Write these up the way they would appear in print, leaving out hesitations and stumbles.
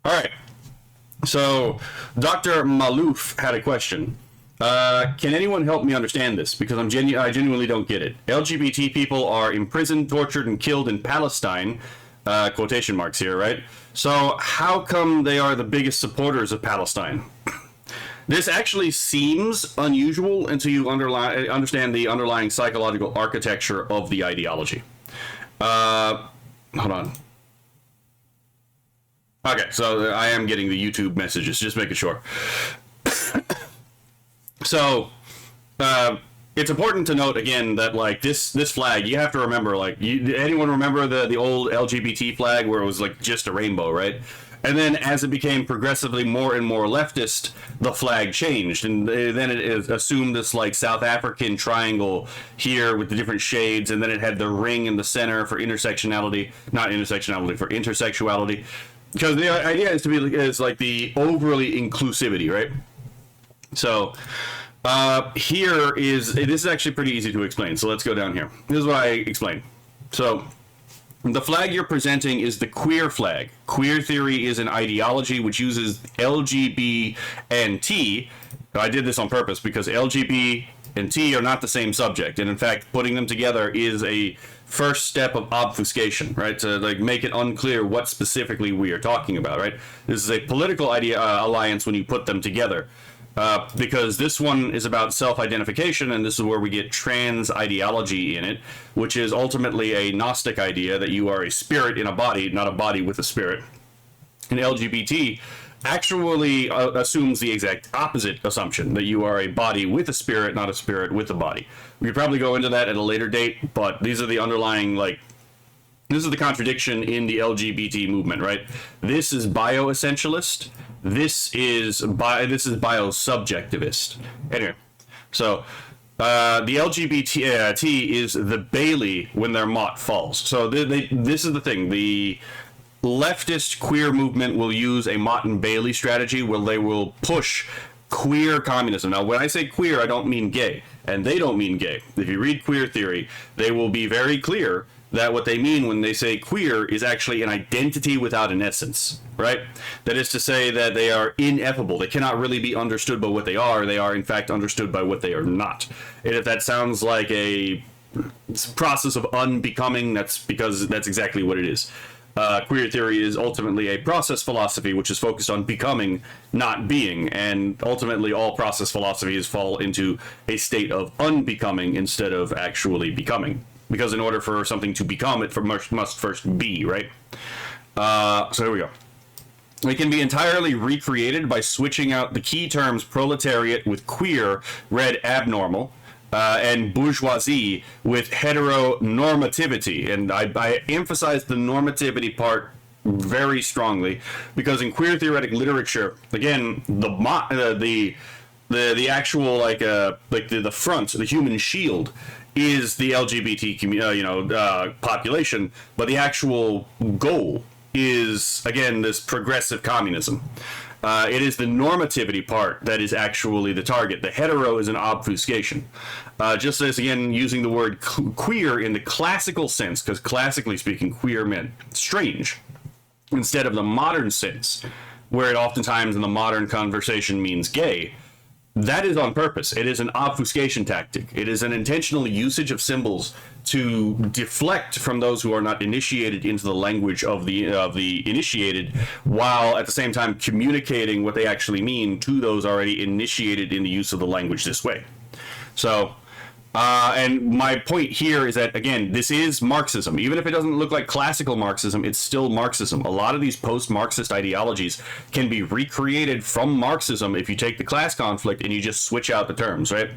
All right. So Dr. Malouf had a question. Can anyone help me understand this? Because I genuinely don't get it. LGBT people are imprisoned, tortured, and killed in Palestine. Quotation marks here, right? So how come they are the biggest supporters of Palestine? This actually seems unusual until you understand the underlying psychological architecture of the ideology. Hold on. Okay, so I am getting the YouTube messages, just making sure. So, it's important to note again that like this flag, you have to remember, like, anyone remember the old LGBT flag where it was like just a rainbow, right? And then as it became progressively more and more leftist, the flag changed, and then it is assumed this like South African triangle here with the different shades, and then it had the ring in the center for intersectionality, not intersectionality, for intersexuality, because the idea is to be like the overly inclusivity, right? So here is, this is actually pretty easy to explain. So let's go down here. This is what I explained. So the flag you're presenting is the queer flag. Queer theory is an ideology which uses LGB and T. I did this on purpose because LGB and T are not the same subject, and in fact putting them together is a first step of obfuscation, right? To like make it unclear what specifically we are talking about, right? This is a political alliance when you put them together. Because this one is about self-identification, and this is where we get trans ideology in it, which is ultimately a Gnostic idea that you are a spirit in a body, not a body with a spirit. And LGBT actually assumes the exact opposite assumption, that you are a body with a spirit, not a spirit with a body. We could probably go into that at a later date, but these are the underlying, like, this is the contradiction in the LGBT movement, right? This is bioessentialist. This is biosubjectivist. Anyway, so the LGBT is the Bailey when their Mott falls. So this is the thing. The leftist queer movement will use a Mott and Bailey strategy where they will push queer communism. Now, when I say queer, I don't mean gay, and they don't mean gay. If you read queer theory, they will be very clear that what they mean when they say queer is actually an identity without an essence, right? That is to say that they are ineffable. They cannot really be understood by what they are in fact understood by what they are not. And if that sounds like a process of unbecoming, that's because that's exactly what it is. Queer theory is ultimately a process philosophy which is focused on becoming, not being, and ultimately all process philosophies fall into a state of unbecoming instead of actually becoming. Because in order for something to become, it must first be, right? So here we go. It can be entirely recreated by switching out the key terms proletariat with queer, read abnormal, and bourgeoisie with heteronormativity. And I emphasize the normativity part very strongly because in queer theoretic literature, again, the actual the front, the human shield, is the LGBT population, but the actual goal is, again, this progressive communism. It is the normativity part that is actually the target. The hetero is an obfuscation. Just as, again, using the word queer in the classical sense, because classically speaking, queer meant strange, instead of the modern sense, where it oftentimes in the modern conversation means gay. That is on purpose. It is an obfuscation tactic. It is an intentional usage of symbols to deflect from those who are not initiated into the language of the initiated, while at the same time communicating what they actually mean to those already initiated in the use of the language this way. So, and my point here is that, again, this is Marxism. Even if it doesn't look like classical Marxism, it's still Marxism. A lot of these post-Marxist ideologies can be recreated from Marxism if you take the class conflict and you just switch out the terms, right?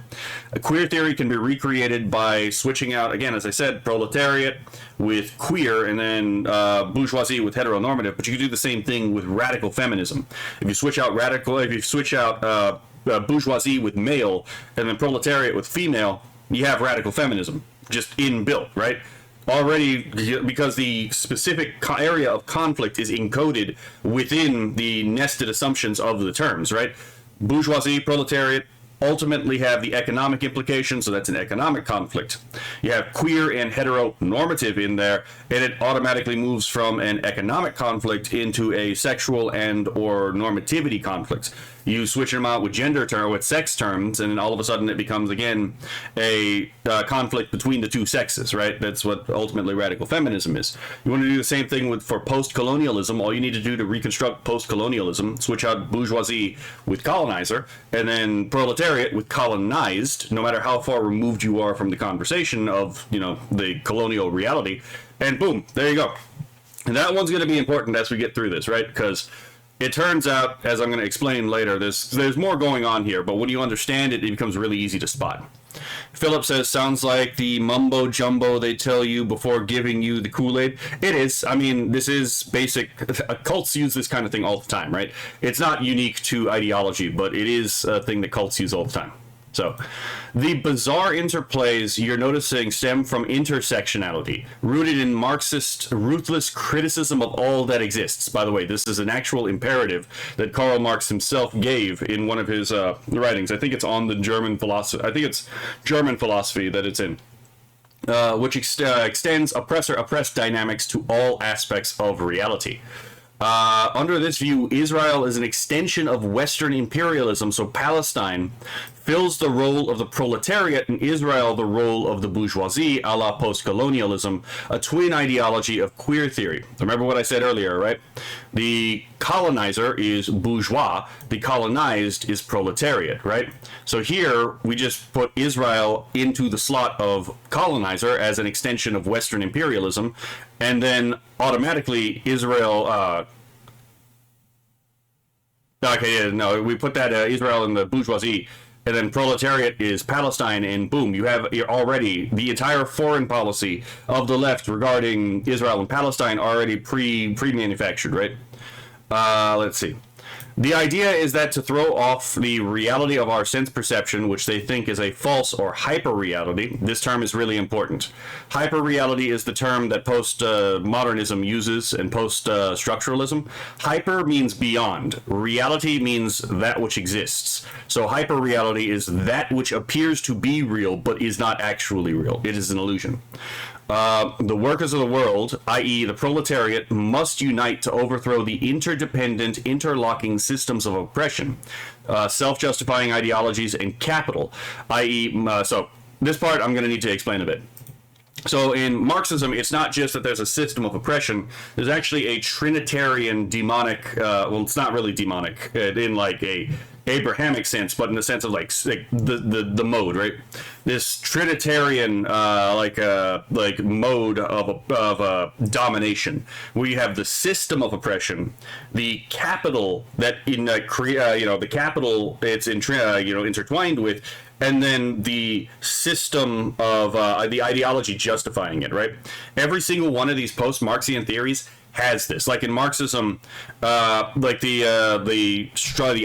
A queer theory can be recreated by switching out, again, as I said, proletariat with queer, and then bourgeoisie with heteronormative, but you can do the same thing with radical feminism. If you switch out bourgeoisie with male, and then proletariat with female, you have radical feminism just inbuilt, right? Already, because the specific area of conflict is encoded within the nested assumptions of the terms, right? Bourgeoisie, proletariat, ultimately have the economic implication, so that's an economic conflict. You have queer and heteronormative in there, and it automatically moves from an economic conflict into a sexual and or normativity conflict. You switch them out with with sex terms, and then all of a sudden it becomes again a conflict between the two sexes, right? That's what ultimately radical feminism is. You want to do the same thing for post-colonialism. All you need to do to reconstruct post-colonialism, switch out bourgeoisie with colonizer, and then proletariat with colonized, no matter how far removed you are from the conversation of, the colonial reality, and boom, there you go. And that one's going to be important as we get through this, right? Because it turns out, as I'm going to explain later, there's more going on here, but when you understand it, it becomes really easy to spot. Philip says, sounds like the mumbo jumbo they tell you before giving you the Kool-Aid. It is. I mean, this is basic. Cults use this kind of thing all the time, right? It's not unique to ideology, but it is a thing that cults use all the time. So, the bizarre interplays you're noticing stem from intersectionality, rooted in Marxist ruthless criticism of all that exists. By the way, this is an actual imperative that Karl Marx himself gave in one of his writings. I think it's on the German philosophy. I think it's German philosophy that it's in. Which extends oppressor-oppressed dynamics to all aspects of reality. Under this view, Israel is an extension of Western imperialism, so Palestine fills the role of the proletariat and Israel the role of the bourgeoisie, a la post-colonialism, a twin ideology of queer theory. Remember what I said earlier, right? The colonizer is bourgeois, the colonized is proletariat, right? So here, we just put Israel into the slot of colonizer as an extension of Western imperialism, and then automatically Israel... we put that Israel in the bourgeoisie, and then proletariat is Palestine, and boom, you're already the entire foreign policy of the left regarding Israel and Palestine already pre-manufactured, right? Let's see. The idea is that to throw off the reality of our sense perception, which they think is a false or hyper-reality, this term is really important. Hyper-reality is the term that post-modernism uses and post-structuralism. Hyper means beyond. Reality means that which exists. So hyper-reality is that which appears to be real but is not actually real. It is an illusion. The workers of the world, i.e. the proletariat, must unite to overthrow the interdependent, interlocking systems of oppression, self-justifying ideologies, and capital, i.e. So this part I'm going to need to explain a bit. So in Marxism, it's not just that there's a system of oppression. There's actually a Trinitarian demonic, well, it's not really demonic in like a Abrahamic sense, but in the sense of like the mode, right? This Trinitarian like mode of domination, where you have the system of oppression, the capital that the capital it's intertwined with, and then the system of the ideology justifying it, right? Every single one of these post-Marxian theories has this. Like in Marxism, like the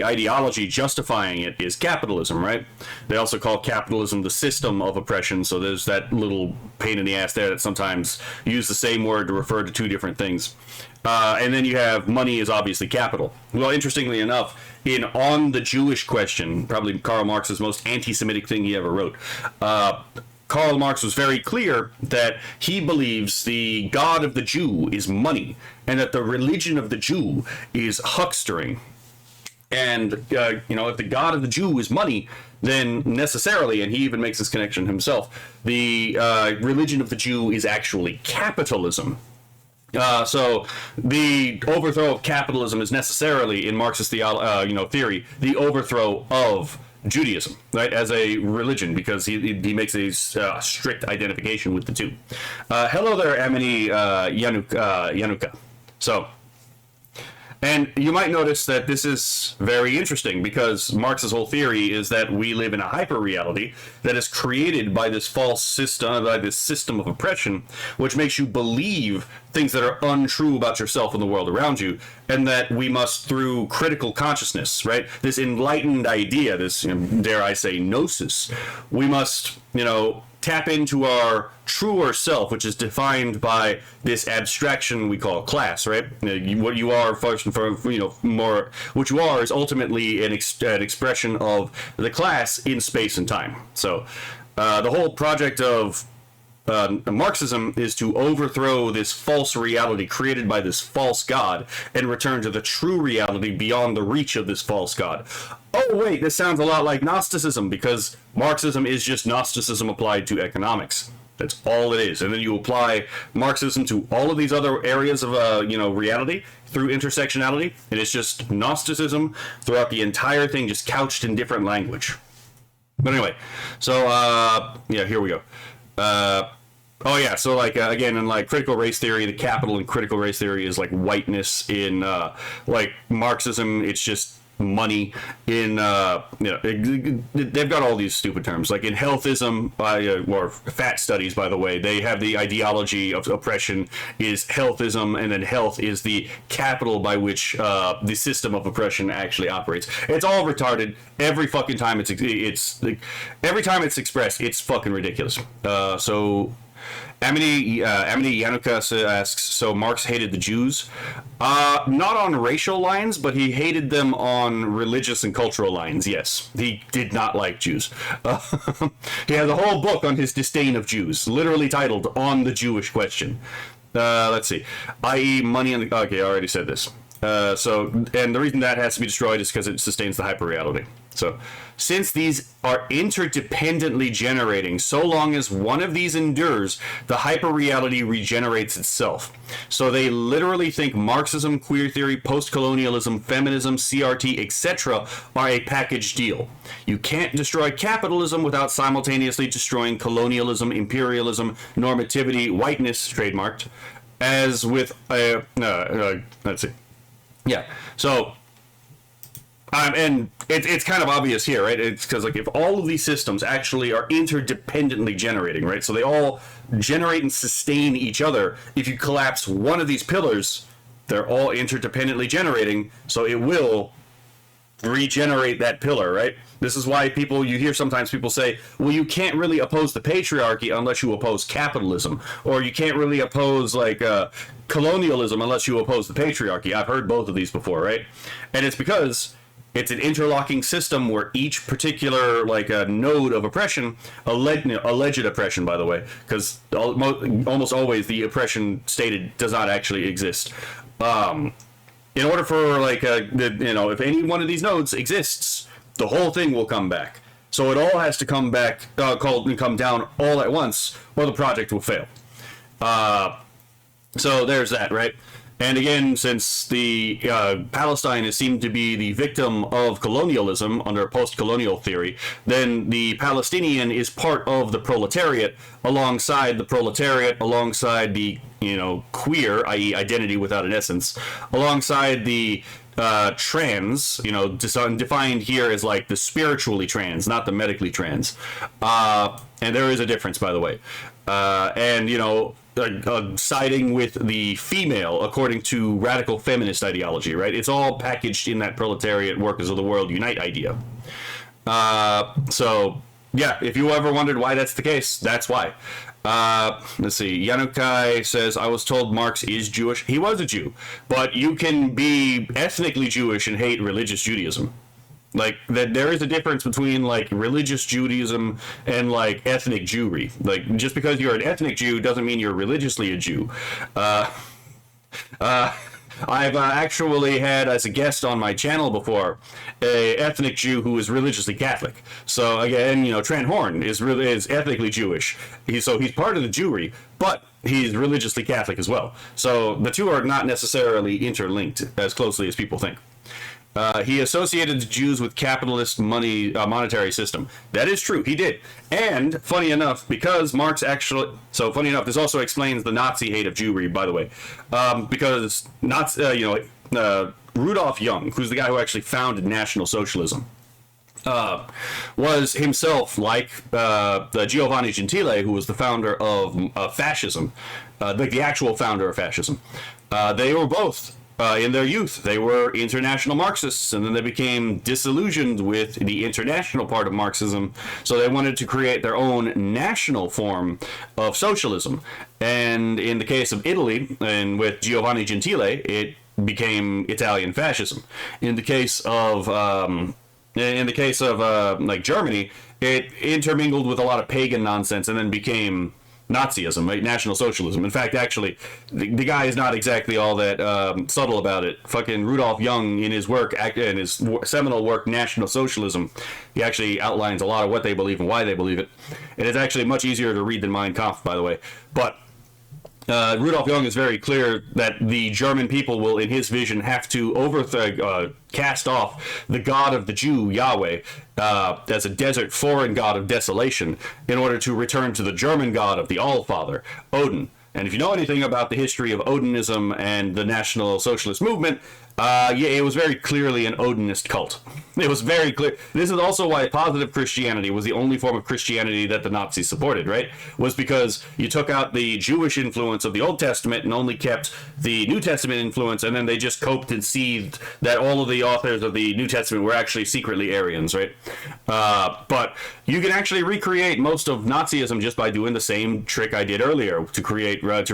ideology justifying it is capitalism, right? They also call capitalism the system of oppression, so there's that little pain in the ass there that sometimes use the same word to refer to two different things. And then you have money is obviously capital. Well, interestingly enough, On the Jewish Question, probably Karl Marx's most anti-Semitic thing he ever wrote, Karl Marx was very clear that he believes the God of the Jew is money, and that the religion of the Jew is huckstering. And, if the God of the Jew is money, then necessarily, and he even makes this connection himself, the religion of the Jew is actually capitalism. So the overthrow of capitalism is necessarily, in Marxist theory, the overthrow of Judaism, right, as a religion, because he makes a strict identification with the two. Hello there, Amini Yanuka. So, and you might notice that this is very interesting, because Marx's whole theory is that we live in a hyper-reality that is created by this false system, by this system of oppression, which makes you believe things that are untrue about yourself and the world around you, and that we must, through critical consciousness, right, this enlightened idea, this, dare I say, gnosis, we must, tap into our truer self, which is defined by this abstraction we call class, right? What you are, more, what you are is ultimately an expression of the class in space and time. So the whole project of Marxism is to overthrow this false reality created by this false god and return to the true reality beyond the reach of this false god. Oh wait, this sounds a lot like Gnosticism, because Marxism is just Gnosticism applied to economics. That's all it is. And then you apply Marxism to all of these other areas of reality through intersectionality, and it's just Gnosticism throughout the entire thing, just couched in different language. But anyway, so here we go. So again, in like critical race theory, the capital in critical race theory is like whiteness. In like Marxism, it's just money. In they've got all these stupid terms. Like in healthism, or fat studies, by the way, they have the ideology of oppression is healthism, and then health is the capital by which the system of oppression actually operates. It's all retarded. Every fucking time every time it's expressed, it's fucking ridiculous. So Amity Yanuka asks, so Marx hated the Jews? Not on racial lines, but he hated them on religious and cultural lines, yes. He did not like Jews. He has a whole book on his disdain of Jews, literally titled On the Jewish Question. Let's see. I.e. money and the... Okay, I already said this. And the reason that has to be destroyed is because it sustains the hyperreality. So, since these are interdependently generating, so long as one of these endures, the hyperreality regenerates itself. So they literally think Marxism, queer theory, post-colonialism, feminism, CRT, etc. are a package deal. You can't destroy capitalism without simultaneously destroying colonialism, imperialism, normativity, whiteness, trademarked, as with let's see. Yeah, so... and it's kind of obvious here, right? It's because, like, if all of these systems actually are interdependently generating, right? So they all generate and sustain each other. If you collapse one of these pillars, they're all interdependently generating, so it will regenerate that pillar, right? This is why you hear sometimes people say, well, you can't really oppose the patriarchy unless you oppose capitalism, or you can't really oppose, like, colonialism unless you oppose the patriarchy. I've heard both of these before, right? And it's because... it's an interlocking system where each particular, like, a node of oppression, alleged oppression, by the way, because almost always the oppression stated does not actually exist. In order for, like, if any one of these nodes exists, the whole thing will come back. So it all has to come back, come down all at once, or the project will fail. So there's that, right? And again, since the Palestine is seemed to be the victim of colonialism under post-colonial theory, then the Palestinian is part of the proletariat, alongside the queer, i.e. identity without an essence, alongside the trans, defined here as like the spiritually trans, not the medically trans. And there is a difference, by the way. Siding with the female according to radical feminist ideology, right? It's all packaged in that proletariat workers of the world unite idea. So, yeah, if you ever wondered why that's the case, that's why. Let's see. Yanukai says, I was told Marx is Jewish. He was a Jew, but you can be ethnically Jewish and hate religious Judaism. Like, that there is a difference between, like, religious Judaism and, like, ethnic Jewry. Like, just because you're an ethnic Jew doesn't mean you're religiously a Jew. I've actually had as a guest on my channel before a ethnic Jew who is religiously Catholic. So again, Trent Horn is ethnically Jewish. He's part of the Jewry, but he's religiously Catholic as well. So the two are not necessarily interlinked as closely as people think. He associated the Jews with capitalist monetary system. That is true. He did. And funny enough, because Marx this also explains the Nazi hate of Jewry, by the way, because Rudolf Jung, who's the guy who actually founded National Socialism, was himself like Giovanni Gentile, who was the founder of fascism, the actual founder of fascism. They were both in their youth, they were international Marxists, and then they became disillusioned with the international part of Marxism, so they wanted to create their own national form of socialism. And in the case of Italy, and with Giovanni Gentile, it became Italian fascism. In the case of like Germany, it intermingled with a lot of pagan nonsense, and then became Nazism, right? National Socialism. In fact, actually, the guy is not exactly all that subtle about it. Fucking Rudolf Jung, in his work, in his seminal work, National Socialism, he actually outlines a lot of what they believe and why they believe it. And it's actually much easier to read than Mein Kampf, by the way. But Rudolf Jung is very clear that the German people will, in his vision, have to cast off the God of the Jew, Yahweh, as a desert foreign god of desolation, in order to return to the German god of the Allfather, Odin. And if you know anything about the history of Odinism and the National Socialist movement, it was very clearly an Odinist cult. It was very clear. This is also why positive Christianity was the only form of Christianity that the Nazis supported, right? Was because you took out the Jewish influence of the Old Testament and only kept the New Testament influence, and then they just coped and seethed that all of the authors of the New Testament were actually secretly Aryans, right? But you can actually recreate most of Nazism just by doing the same trick I did earlier to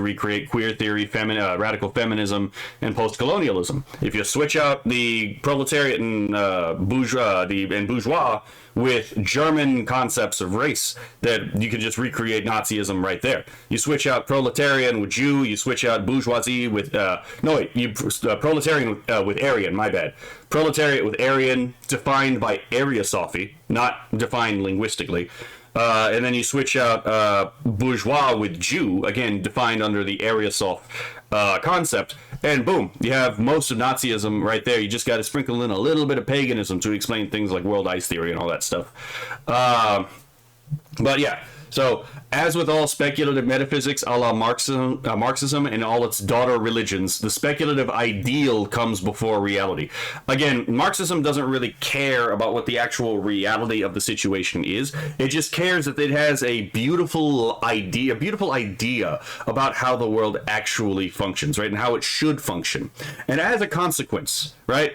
recreate queer theory, radical feminism, and post-colonialism. If you switch out the proletariat and bourgeois with German concepts of race, that you can just recreate Nazism right there. You switch out proletarian with Jew, you switch out bourgeoisie with proletarian with Aryan, my bad. Proletariat with Aryan, defined by Ariosophy, not defined linguistically. And then you switch out bourgeois with Jew, again defined under the Ariosoph concept, and boom, you have most of Nazism right there. You just got to sprinkle in a little bit of paganism to explain things like world ice theory and all that stuff. But yeah, so as with all speculative metaphysics a la Marxism and all its daughter religions, the speculative ideal comes before reality. Again, Marxism doesn't really care about what the actual reality of the situation is. It just cares that it has a beautiful idea about how the world actually functions, right? And how it should function. And as a consequence, right?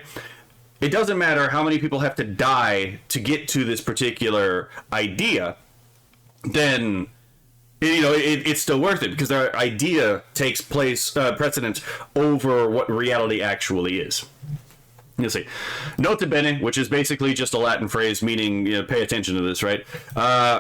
It doesn't matter how many people have to die to get to this particular idea, then it's still worth it, because their idea takes precedence over what reality actually is. You'll see. Nota bene, which is basically just a Latin phrase meaning, pay attention to this, right?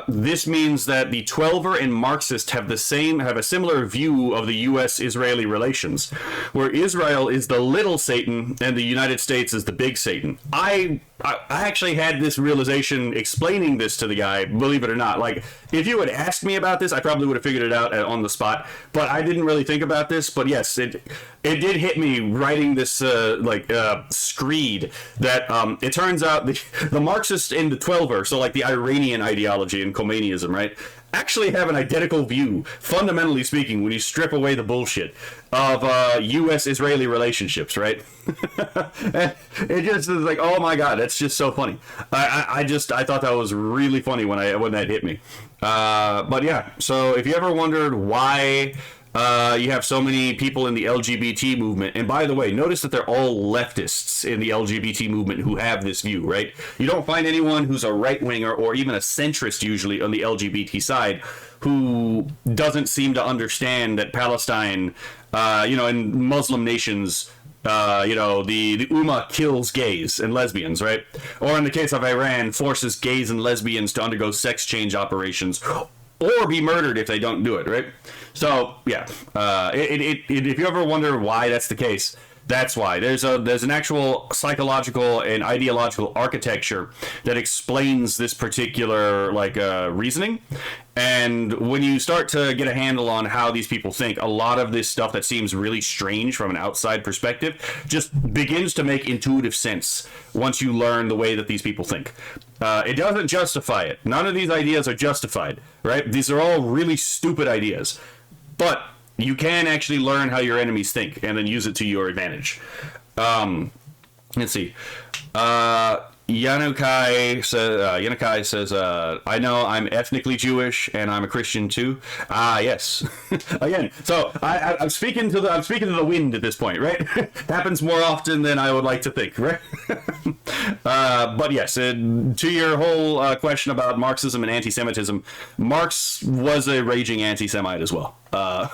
This means that the Twelver and Marxist have a similar view of the U.S.-Israeli relations, where Israel is the little Satan and the United States is the big Satan. I actually had this realization explaining this to the guy, believe it or not. Like, if you had asked me about this, I probably would have figured it out on the spot, but I didn't really think about this. But yes, it did hit me writing this screed that it turns out the Marxist and the Twelver, so like the Iranian ideology and Khomeinism, right, actually have an identical view, fundamentally speaking, when you strip away the bullshit of U.S.-Israeli relationships, right? It just is like, oh my god, that's just so funny. I thought that was really funny when that hit me. But yeah, so if you ever wondered why you have so many people in the LGBT movement, and by the way, notice that they're all leftists in the LGBT movement who have this view, right? You don't find anyone who's a right-winger or even a centrist usually on the LGBT side who doesn't seem to understand that Palestine, in Muslim nations, the Ummah kills gays and lesbians, right? Or in the case of Iran, forces gays and lesbians to undergo sex change operations or be murdered if they don't do it, right? So, yeah, if you ever wonder why that's the case, that's why. There's an actual psychological and ideological architecture that explains this particular, reasoning. And when you start to get a handle on how these people think, a lot of this stuff that seems really strange from an outside perspective just begins to make intuitive sense once you learn the way that these people think. It doesn't justify it. None of these ideas are justified, right? These are all really stupid ideas. But you can actually learn how your enemies think and then use it to your advantage. Let's see. Yanukai says, I know I'm ethnically Jewish and I'm a Christian too. Ah, yes. Again, so I'm speaking to the wind at this point, right? Happens more often than I would like to think, right? But yes, to your whole question about Marxism and anti-Semitism, Marx was a raging anti-Semite as well. I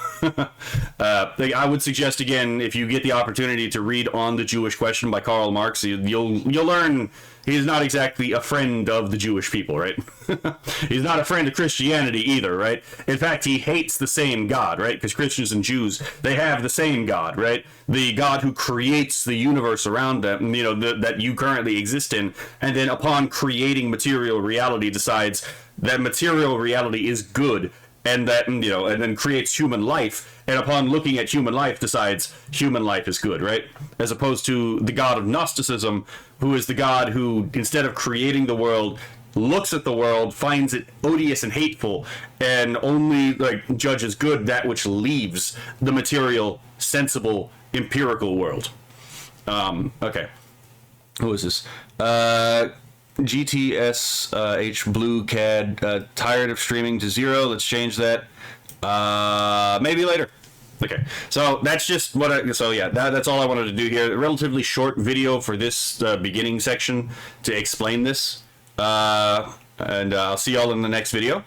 would suggest, again, if you get the opportunity to read On the Jewish Question by Karl Marx, you'll learn he's not exactly a friend of the Jewish people, right? He's not a friend of Christianity either, right? In fact, he hates the same God, right? Because Christians and Jews, they have the same God, right? The God who creates the universe around them, that you currently exist in, and then upon creating material reality decides that material reality is good, and that, and then creates human life, and upon looking at human life decides human life is good, right? As opposed to the God of Gnosticism, who is the God who, instead of creating the world, looks at the world, finds it odious and hateful, and only judges good that which leaves the material, sensible, empirical world. Okay. Who is this? GTSH Blue CAD, tired of streaming to 0. Let's change that. Maybe later. Okay, so that's just that's all I wanted to do here. A relatively short video for this beginning section to explain this. And I'll see y'all in the next video.